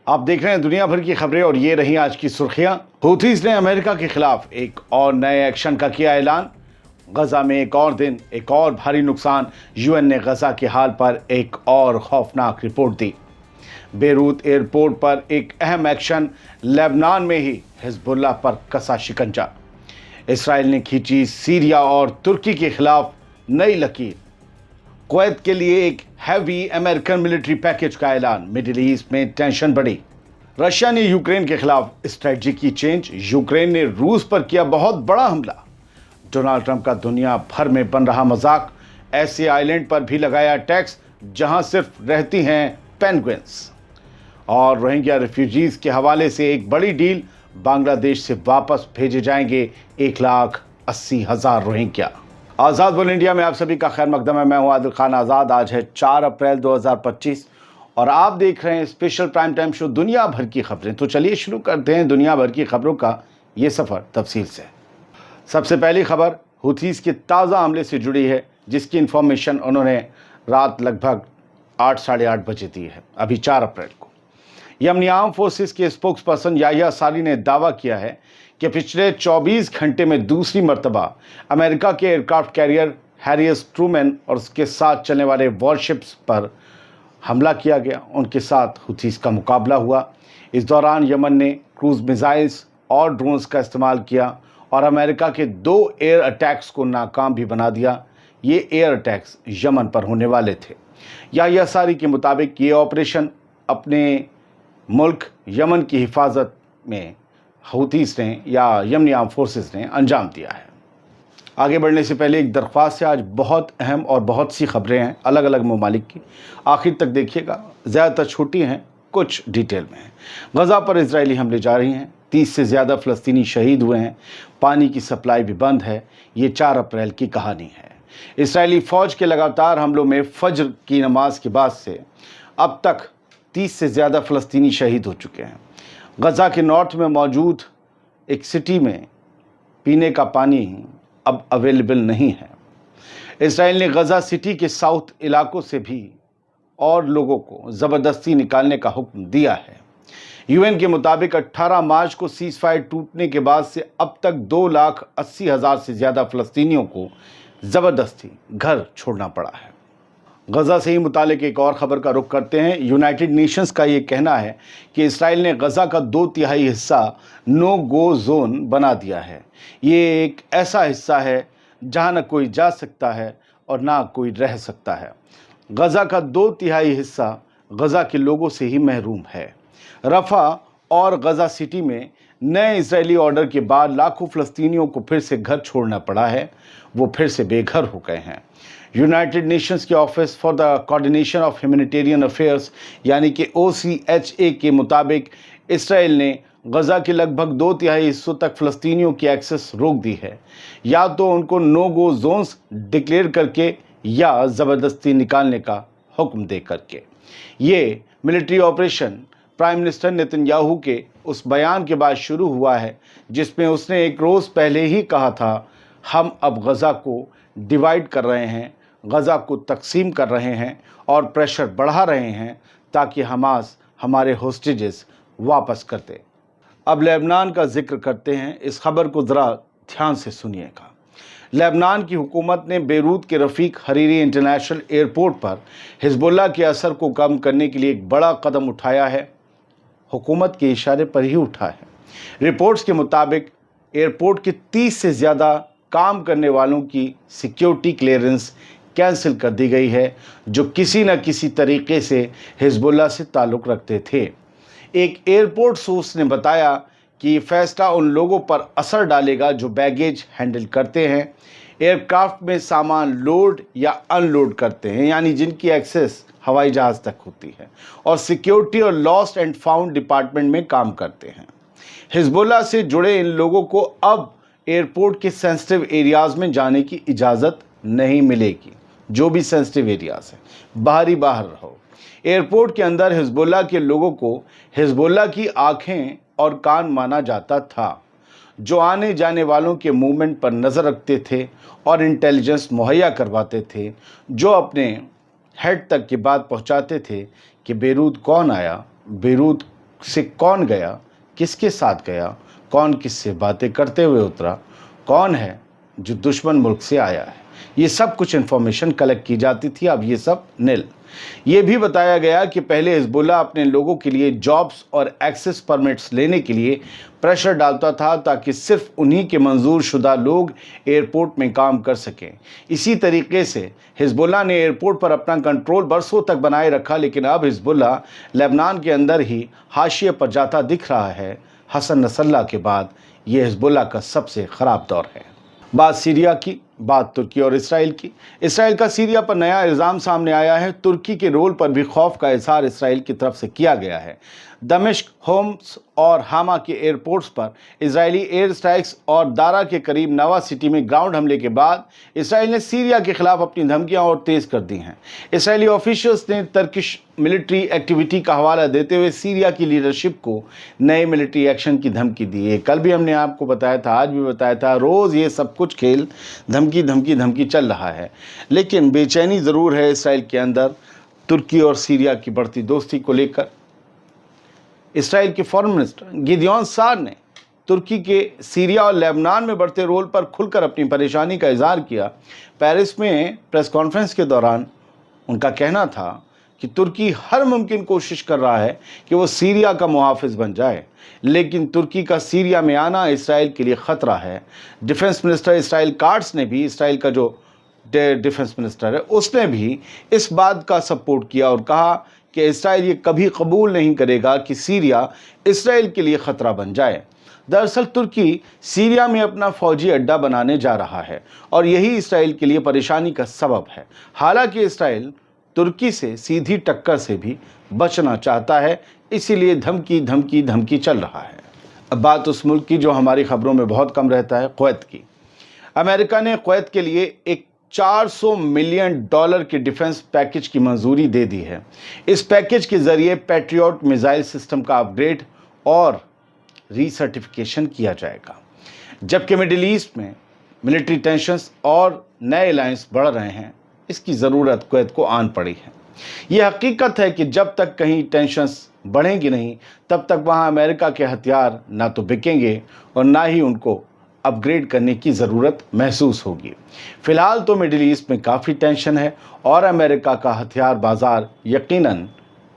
आप देख रहे हैं दुनिया भर की खबरें और ये रही आज की सुर्खियां। हूथीज ने अमेरिका के खिलाफ एक और नए एक्शन का किया ऐलान। गजा में एक और दिन, एक और भारी नुकसान। यूएन ने गजा के हाल पर एक और खौफनाक रिपोर्ट दी। बेरूत एयरपोर्ट पर एक अहम एक्शन। लेबनान में ही हिजबुल्लाह पर कसा शिकंजा। इसराइल ने खींची सीरिया और तुर्की के खिलाफ नई लकीर। कुवैत के लिए एक हैवी अमेरिकन मिलिट्री पैकेज का ऐलान। मिडिल ईस्ट में टेंशन बढ़ी। रशिया ने यूक्रेन के खिलाफ स्ट्रेटजी की चेंज। यूक्रेन ने रूस पर किया बहुत बड़ा हमला। डोनाल्ड ट्रंप का दुनिया भर में बन रहा मजाक। ऐसे आइलैंड पर भी लगाया टैक्स जहां सिर्फ रहती हैं पेंगुइन्स। और रोहिंग्या रेफ्यूजीज के हवाले से एक बड़ी डील। बांग्लादेश से वापस भेजे जाएंगे 1,80,000 रोहिंग्या। आज़ाद बोल इंडिया में आप सभी का खैर मकदम है। मैं हूं आदिल खान आज़ाद। आज है 4 अप्रैल 2025 और आप देख रहे हैं स्पेशल प्राइम टाइम शो दुनिया भर की खबरें। तो चलिए शुरू करते हैं दुनिया भर की खबरों का ये सफ़र तफसील से। सबसे पहली खबर हूथीज़ के ताज़ा हमले से जुड़ी है, जिसकी इन्फॉर्मेशन उन्होंने रात लगभग 8 साढ़े 8 बजे दी है, अभी 4 अप्रैल को। यमनी आर्म फोर्सेस के स्पोक्स पर्सन याहिया सारी ने दावा किया है कि पिछले 24 घंटे में दूसरी मर्तबा अमेरिका के एयरक्राफ्ट कैरियर हैरियस ट्रूमैन और उसके साथ चलने वाले वॉरशिप्स पर हमला किया गया। उनके साथ हुथीज़ का मुकाबला हुआ। इस दौरान यमन ने क्रूज मिसाइल्स और ड्रोन्स का इस्तेमाल किया और अमेरिका के 2 एयर अटैक्स को नाकाम भी बना दिया। ये एयर अटैक्स यमन पर होने वाले थे। याहिया सारी के मुताबिक ये ऑपरेशन अपने मुल्क यमन की हिफाजत में हूथीज़ ने या यमनी आर्म फोर्सेस ने अंजाम दिया है। आगे बढ़ने से पहले एक दरख्वास्त है। आज बहुत अहम और बहुत सी खबरें हैं अलग अलग ममालिक की। आखिर तक देखिएगा, ज़्यादातर छोटी हैं, कुछ डिटेल में हैं। गज़ा पर इजरायली हमले जारी हैं। 30 से ज़्यादा फ़लस्तीनी शहीद हुए हैं। पानी की सप्लाई भी बंद है। ये 4 अप्रैल की कहानी है। इसराइली फ़ौज के लगातार हमलों में फज्र की नमाज के बाद से अब तक 30 से ज़्यादा फ़लस्तीनी शहीद हो चुके हैं। गज़ा के नॉर्थ में मौजूद एक सिटी में पीने का पानी अब अवेलेबल नहीं है। इसराइल ने गज़ा सिटी के साउथ इलाकों से भी और लोगों को ज़बरदस्ती निकालने का हुक्म दिया है। यूएन के मुताबिक 18 मार्च को सीज़ फायर टूटने के बाद से अब तक 2,80,000 से ज़्यादा फ़लस्तीनियों को ज़बरदस्ती घर छोड़ना पड़ा है। गज़ा से ही मुतालिक एक और ख़बर का रुख करते हैं। यूनाइटेड नेशंस का ये कहना है कि इसराइल ने गज़ा का 2/3 हिस्सा नो गो जोन बना दिया है। ये एक ऐसा हिस्सा है जहां न कोई जा सकता है और ना कोई रह सकता है। गज़ा का 2/3 हिस्सा गज़ा के लोगों से ही महरूम है। रफ़ा और गज़ा सिटी में नए इजरायली ऑर्डर के बाद लाखों फ़लस्तीनियों को फिर से घर छोड़ना पड़ा है। वो फिर से बेघर हो गए हैं। यूनाइटेड नेशंस के office for the coordination of humanitarian affairs यानी कि OCHA के मुताबिक इसराइल ने गज़ा के लगभग 2/3 हिस्सों तक फ़लस्तीनियों की एक्सेस रोक दी है, या तो उनको नो गो जोन्स डिक्लेयर करके या ज़बरदस्ती निकालने का हुक्म दे करके। ये military operation prime minister Netanyahu के उस बयान के बाद शुरू हुआ है जिसमें उसने एक रोज़ पहले ही कहा था, हम अब गज़ा को डिवाइड कर रहे हैं, गज़ा को तकसीम कर रहे हैं और प्रेशर बढ़ा रहे हैं ताकि हमास हमारे होस्टेजेस वापस कर दे। अब लेबनान का जिक्र करते हैं। इस खबर को ज़रा ध्यान से सुनिएगा। लेबनान की हुकूमत ने बेरूत के रफ़ीक हरीरी इंटरनेशनल एयरपोर्ट पर हिजबुल्लाह के असर को कम करने के लिए एक बड़ा कदम उठाया है। हुकूमत के इशारे पर ही उठा है। रिपोर्ट्स के मुताबिक एयरपोर्ट के 30 से ज़्यादा काम करने वालों की सिक्योरिटी क्लियरेंस कैंसिल कर दी गई है, जो किसी न किसी तरीके से हिजबुल्लाह से ताल्लुक़ रखते थे। एक एयरपोर्ट सोर्स ने बताया कि ये फैसला उन लोगों पर असर डालेगा जो बैगेज हैंडल करते हैं, एयरक्राफ्ट में सामान लोड या अनलोड करते हैं, यानी जिनकी एक्सेस हवाई जहाज़ तक होती है, और सिक्योरिटी और लॉस्ट एंड फाउंड डिपार्टमेंट में काम करते हैं। हिजबुल्लाह से जुड़े इन लोगों को अब एयरपोर्ट के सेंसिटिव एरियाज़ में जाने की इजाज़त नहीं मिलेगी। जो भी सेंसिटिव एरियाज़ हैं, बाहर रहो। एयरपोर्ट के अंदर हिजबुल्लाह के लोगों को हिजबुल्लाह की आंखें और कान माना जाता था, जो आने जाने वालों के मूवमेंट पर नज़र रखते थे और इंटेलिजेंस मुहैया करवाते थे, जो अपने हेड तक की बात पहुंचाते थे कि बेरूत कौन आया, बेरूत से कौन गया, किसके साथ गया, कौन किससे बातें करते हुए उतरा, कौन है जो दुश्मन मुल्क से आया है, ये सब कुछ इन्फॉर्मेशन कलेक्ट की जाती थी। अब ये सब नील। ये भी बताया गया कि पहले हिजबुल्लाह अपने लोगों के लिए जॉब्स और एक्सेस परमिट्स लेने के लिए प्रेशर डालता था ताकि सिर्फ उन्हीं के मंजूर शुदा लोग एयरपोर्ट में काम कर सकें। इसी तरीके से हिजबुल्लाह ने एयरपोर्ट पर अपना कंट्रोल बरसों तक बनाए रखा, लेकिन अब हिजबुल्लाह लेबनान के अंदर ही हाशिए पर जाता दिख रहा है। हसन नसरल्लाह के बाद ये हिजबुल्लाह का सबसे ख़राब दौर है। बात सीरिया की, बात तुर्की और इसराइल की। इसराइल का सीरिया पर नया इल्ज़ाम सामने आया है। तुर्की के रोल पर भी खौफ का इजहार इसराइल की तरफ से किया गया है। दमिश्क, होम्स और हामा के एयरपोर्ट्स पर इजरायली एयर स्ट्राइक्स और दारा के करीब नवा सिटी में ग्राउंड हमले के बाद इसराइल ने सीरिया के खिलाफ अपनी धमकियां और तेज़ कर दी हैं। इसराइली ऑफिशियल्स ने टर्किश मिलिट्री एक्टिविटी का हवाला देते हुए सीरिया की लीडरशिप को नए मिलिट्री एक्शन की धमकी दी है। कल भी हमने आपको बताया था, आज भी बताया था, रोज़ ये सब कुछ खेल धमकी धमकी धमकी चल रहा है। लेकिन बेचैनी ज़रूर है इसराइल के अंदर तुर्की और सीरिया की बढ़ती दोस्ती को लेकर। इसराइल के फॉरेन मिनिस्टर गिदियोन सार ने तुर्की के सीरिया और लेबनान में बढ़ते रोल पर खुलकर अपनी परेशानी का इजहार किया। पेरिस में प्रेस कॉन्फ्रेंस के दौरान उनका कहना था कि तुर्की हर मुमकिन कोशिश कर रहा है कि वो सीरिया का मुहाफिज बन जाए, लेकिन तुर्की का सीरिया में आना इसराइल के लिए ख़तरा है। डिफेंस मिनिस्टर इसराइल काट्स ने भी, इसराइल का जो डिफेंस मिनिस्टर है, उसने भी इस बात का सपोर्ट किया और कहा कि इसराइल ये कभी कबूल नहीं करेगा कि सीरिया इसराइल के लिए ख़तरा बन जाए। दरअसल तुर्की सीरिया में अपना फ़ौजी अड्डा बनाने जा रहा है और यही इसराइल के लिए परेशानी का सबब है। हालांकि इसराइल तुर्की से सीधी टक्कर से भी बचना चाहता है, इसीलिए धमकी धमकी धमकी चल रहा है। अब बात उस मुल्क की जो हमारी खबरों में बहुत कम रहता है, कुवैत की। अमेरिका ने कुवैत के लिए एक $400 मिलियन के डिफेंस पैकेज की मंजूरी दे दी है। इस पैकेज के ज़रिए पैट्रियट मिसाइल सिस्टम का अपग्रेड और रीसर्टिफिकेशन किया जाएगा। जबकि मिडिल ईस्ट में मिलिट्री टेंशन्स और नए अलायंस बढ़ रहे हैं, इसकी ज़रूरत कुवैत को आन पड़ी है। यह हकीकत है कि जब तक कहीं टेंशन्स बढ़ेंगी नहीं, तब तक वहाँ अमेरिका के हथियार ना तो बिकेंगे और ना ही उनको अपग्रेड करने की ज़रूरत महसूस होगी। फ़िलहाल तो मिडिल ईस्ट में काफ़ी टेंशन है और अमेरिका का हथियार बाज़ार यकीनन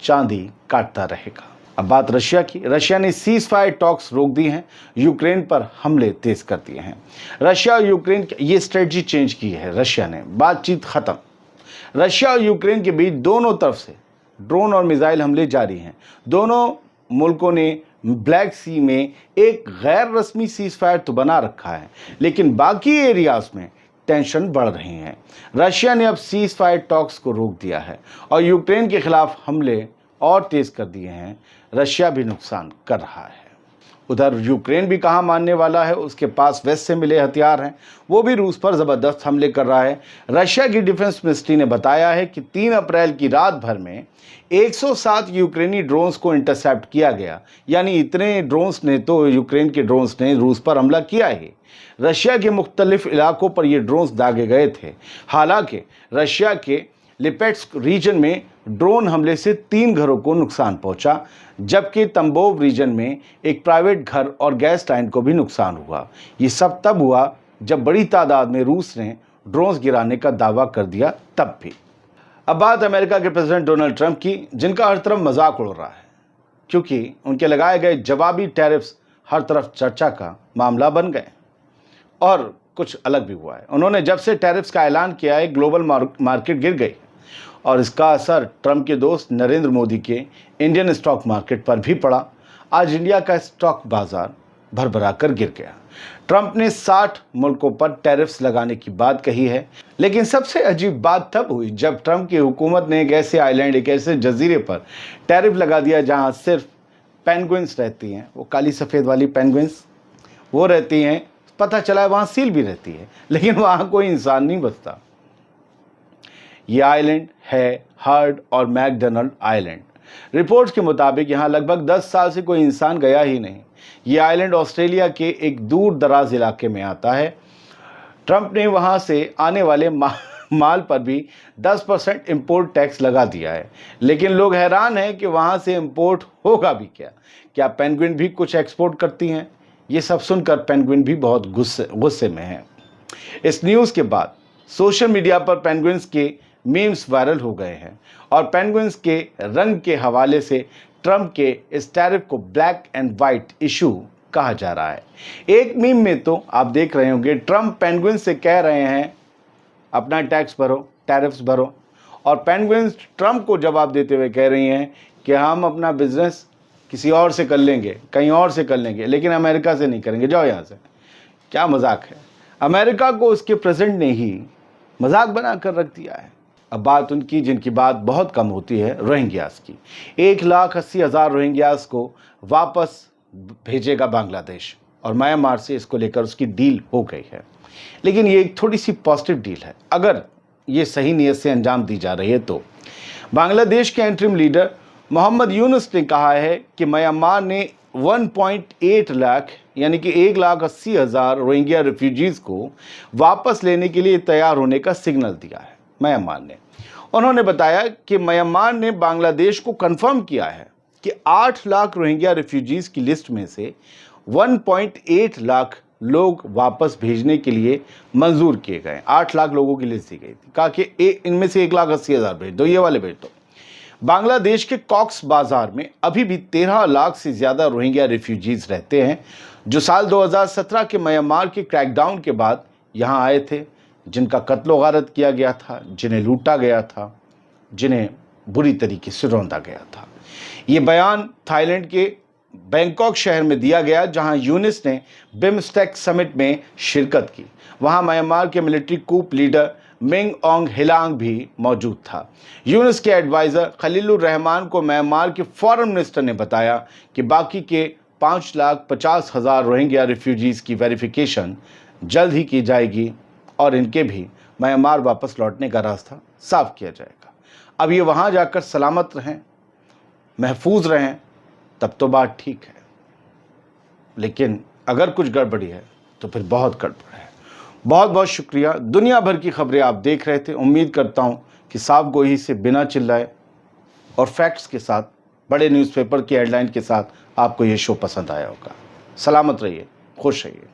चांदी काटता रहेगा। अब बात रशिया की। रशिया ने सीज़ फायर टॉक्स रोक दी हैं, यूक्रेन पर हमले तेज़ कर दिए हैं। रशिया और यूक्रेन ये स्ट्रेटजी चेंज की है रशिया ने, बातचीत ख़त्म। रशिया और यूक्रेन के बीच दोनों तरफ से ड्रोन और मिसाइल हमले जारी हैं। दोनों मुल्कों ने ब्लैक सी में एक गैर रस्मी सीज़ फायर तो बना रखा है, लेकिन बाकी एरियाज़ में टेंशन बढ़ रही हैं। रशिया ने अब सीज़ फायर टॉक्स को रोक दिया है और यूक्रेन के खिलाफ हमले और तेज़ कर दिए हैं। रशिया भी नुकसान कर रहा है। उधर यूक्रेन भी कहाँ मानने वाला है, उसके पास वेस्ट से मिले हथियार हैं, वो भी रूस पर ज़बरदस्त हमले कर रहा है। रशिया की डिफेंस मिनिस्ट्री ने बताया है कि 3 अप्रैल की रात भर में 107 यूक्रेनी ड्रोन्स को इंटरसेप्ट किया गया। यानी इतने ड्रोन्स ने तो यूक्रेन के ड्रोन्स ने रूस पर हमला किया ही। रशिया के मुख्तलिफ इलाकों पर ये ड्रोन्स दागे गए थे। हालांकि रशिया के लिपेट्स्क रीजन में ड्रोन हमले से 3 घरों को नुकसान पहुंचा, जबकि तंबोव रीजन में एक प्राइवेट घर और गैस लाइन को भी नुकसान हुआ। ये सब तब हुआ जब बड़ी तादाद में रूस ने ड्रोन्स गिराने का दावा कर दिया तब भी। अब बात अमेरिका के प्रेसिडेंट डोनाल्ड ट्रंप की, जिनका हर तरफ मजाक उड़ रहा है क्योंकि उनके लगाए गए जवाबी टैरिफ्स हर तरफ चर्चा का मामला बन गए और कुछ अलग भी हुआ है। उन्होंने जब से टैरिफ्स का ऐलान किया है, ग्लोबल मार्केट गिर गई और इसका असर ट्रंप के दोस्त नरेंद्र मोदी के इंडियन स्टॉक मार्केट पर भी पड़ा। आज इंडिया का स्टॉक बाजार भरभरा कर गिर गया। ट्रंप ने 60 मुल्कों पर टैरिफ्स लगाने की बात कही है, लेकिन सबसे अजीब बात तब हुई जब ट्रंप की हुकूमत ने एक ऐसे आइलैंड, एक ऐसे जजीरे पर टैरिफ लगा दिया जहां सिर्फ पेंगुइन्स रहती हैं, वो काली सफ़ेद वाली पेंगुइन्स वो रहती हैं। पता चला है वहाँ सील भी रहती है, लेकिन वहाँ कोई इंसान नहीं बसता। ये आइलैंड है हर्ड और मैकडोनल्ड आइलैंड। रिपोर्ट्स के मुताबिक यहाँ लगभग 10 साल से कोई इंसान गया ही नहीं। ये आइलैंड ऑस्ट्रेलिया के एक दूर दराज इलाके में आता है। ट्रंप ने वहाँ से आने वाले माल पर भी 10% इंपोर्ट टैक्स लगा दिया है। लेकिन लोग हैरान हैं कि वहाँ से इंपोर्ट होगा भी क्या पेंगुइन भी कुछ एक्सपोर्ट करती हैं? ये सब सुनकर पेंगुइन भी बहुत गुस्से में हैं। इस न्यूज़ के बाद सोशल मीडिया पर पेंगुइन्स के मीम्स वायरल हो गए हैं और पेंगुइन्स के रंग के हवाले से ट्रंप के इस टैरिफ को ब्लैक एंड वाइट इशू कहा जा रहा है। एक मीम में तो आप देख रहे होंगे ट्रंप पेंगुइन से कह रहे हैं अपना टैक्स भरो, टैरिफ्स भरो, और पेंगुइन्स ट्रंप को जवाब देते हुए कह रही हैं कि हम अपना बिजनेस किसी और से कर लेंगे, कहीं और से कर लेंगे, लेकिन अमेरिका से नहीं करेंगे, जाओ यहाँ से। क्या मजाक है। अमेरिका को उसके प्रेसिडेंट ने ही मजाक बना कर रख दिया है। अब बात उनकी जिनकी बात बहुत कम होती है, रोहिंग्यास की। 1,80,000 रोहिंग्यास को वापस भेजेगा बांग्लादेश और म्यांमार से इसको लेकर उसकी डील हो गई है। लेकिन ये एक थोड़ी सी पॉजिटिव डील है अगर ये सही नीयत से अंजाम दी जा रही है तो। बांग्लादेश के इंटरिम लीडर मोहम्मद यूनुस ने कहा है कि म्यांमार ने 1.8 लाख यानी कि 1,80,000 रोहिंग्या रेफ्यूजीज़ को वापस लेने के लिए तैयार होने का सिग्नल दिया है म्यांमार ने। उन्होंने बताया कि म्यांमार ने बांग्लादेश को कंफर्म किया है कि 8 लाख रोहिंग्या रेफ्यूजीज़ की लिस्ट में से 1.8 लाख लोग वापस भेजने के लिए मंजूर किए गए। 8 लाख लोगों की लिस्ट दी गई थी, कहा कि इनमें से 1,80,000 भेज दो, ये वाले भेज दो। बांग्लादेश के कॉक्स बाजार में अभी भी 13 लाख से ज़्यादा रोहिंग्या रेफ्यूजीज़ रहते हैं जो साल 2017 के म्यांमार के क्रैकडाउन के बाद यहाँ आए थे, जिनका कत्लो गारत किया गया था, जिन्हें लूटा गया था, जिन्हें बुरी तरीके से रौंदा गया था। ये बयान थाईलैंड के बैंकॉक शहर में दिया गया जहां यूनिस ने बिमस्टेक समिट में शिरकत की। वहां म्यांमार के मिलिट्री कूप लीडर मिंग ओंग हिलांग भी मौजूद था। यूनिस के एडवाइज़र खलीलुर रहमान को म्यांमार के फॉरेन मिनिस्टर ने बताया कि बाकी के 5,50,000 रोहिंग्या रेफ्यूजीज़ की वेरिफिकेशन जल्द ही की जाएगी और इनके भी म्यांमार वापस लौटने का रास्ता साफ किया जाएगा। अब ये वहाँ जाकर सलामत रहें, महफूज रहें, तब तो बात ठीक है, लेकिन अगर कुछ गड़बड़ी है तो फिर बहुत गड़बड़ है। बहुत बहुत शुक्रिया। दुनिया भर की खबरें आप देख रहे थे। उम्मीद करता हूँ कि साफ गोही से बिना चिल्लाए और फैक्ट्स के साथ, बड़े न्यूज़पेपर की हेडलाइन के साथ आपको ये शो पसंद आया होगा। सलामत रहिए, खुश रहिए।